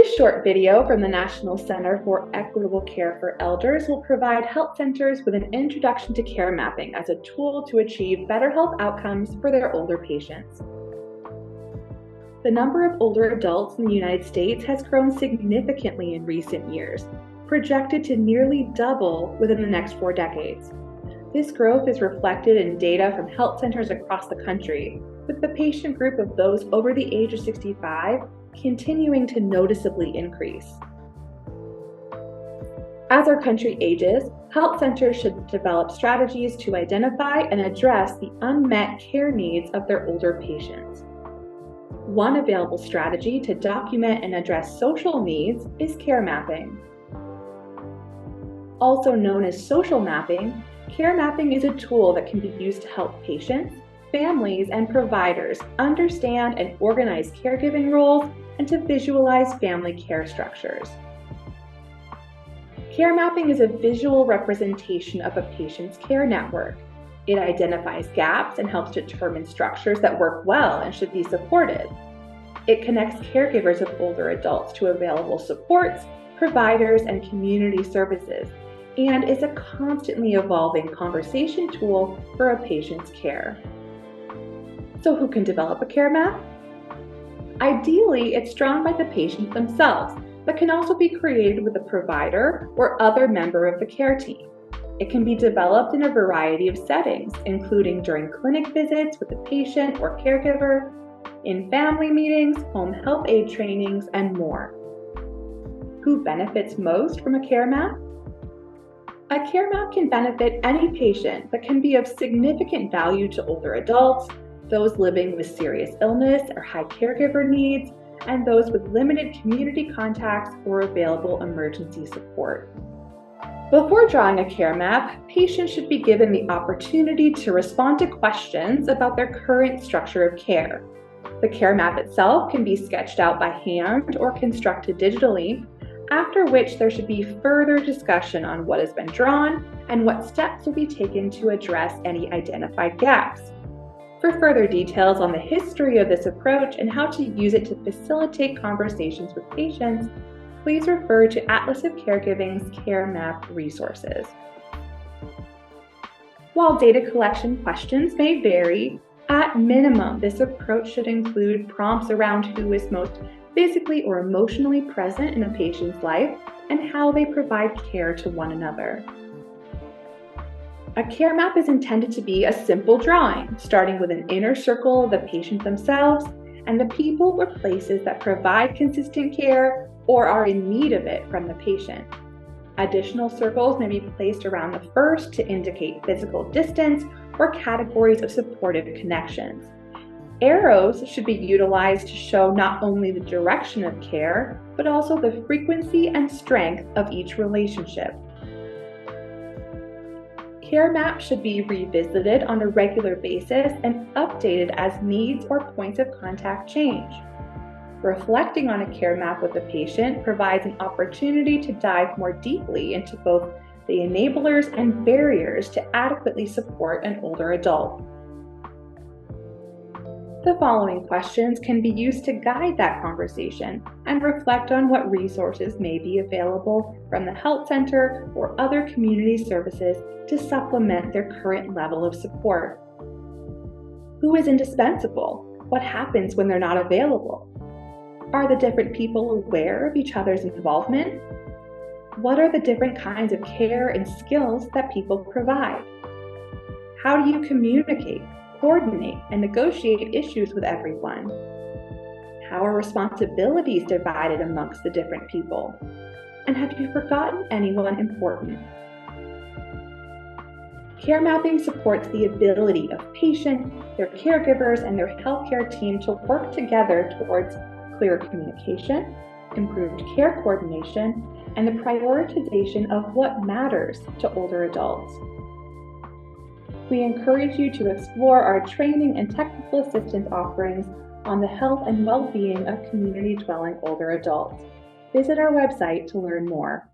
This short video from the National Center for Equitable Care for Elders will provide health centers with an introduction to care mapping as a tool to achieve better health outcomes for their older patients. The number of older adults in the United States has grown significantly in recent years, projected to nearly double within the next 4 decades. This growth is reflected in data from health centers across the country, with the patient group of those over the age of 65 continuing to noticeably increase. As our country ages, health centers should develop strategies to identify and address the unmet care needs of their older patients. One available strategy to document and address social needs is care mapping. Also known as social mapping, care mapping is a tool that can be used to help patients, families, and providers understand and organize caregiving roles and to visualize family care structures. Care mapping is a visual representation of a patient's care network. It identifies gaps and helps determine structures that work well and should be supported. It connects caregivers of older adults to available supports, providers, and community services, and is a constantly evolving conversation tool for a patient's care. So who can develop a care map? Ideally, it's drawn by the patient themselves, but can also be created with a provider or other member of the care team. It can be developed in a variety of settings, including during clinic visits with the patient or caregiver, in family meetings, home health aid trainings, and more. Who benefits most from a care map? A care map can benefit any patient, but can be of significant value to older adults, those living with serious illness or high caregiver needs, and those with limited community contacts or available emergency support. Before drawing a care map, patients should be given the opportunity to respond to questions about their current structure of care. The care map itself can be sketched out by hand or constructed digitally, after which there should be further discussion on what has been drawn and what steps will be taken to address any identified gaps. For further details on the history of this approach and how to use it to facilitate conversations with patients, please refer to Atlas of Caregiving's Care Map resources. While data collection questions may vary, at minimum, this approach should include prompts around who is most physically or emotionally present in a patient's life and how they provide care to one another. A care map is intended to be a simple drawing, starting with an inner circle of the patient themselves and the people or places that provide consistent care or are in need of it from the patient. Additional circles may be placed around the first to indicate physical distance or categories of supportive connections. Arrows should be utilized to show not only the direction of care, but also the frequency and strength of each relationship. Care maps should be revisited on a regular basis and updated as needs or points of contact change. Reflecting on a care map with the patient provides an opportunity to dive more deeply into both the enablers and barriers to adequately support an older adult. The following questions can be used to guide that conversation and reflect on what resources may be available from the health center or other community services to supplement their current level of support. Who is indispensable? What happens when they're not available? Are the different people aware of each other's involvement? What are the different kinds of care and skills that people provide? How do you communicate, coordinate, and negotiate issues with everyone? How are responsibilities divided amongst the different people? And have you forgotten anyone important? Care mapping supports the ability of patients, their caregivers, and their healthcare team to work together towards clear communication, improved care coordination, and the prioritization of what matters to older adults. We encourage you to explore our training and technical assistance offerings on the health and well-being of community-dwelling older adults. Visit our website to learn more.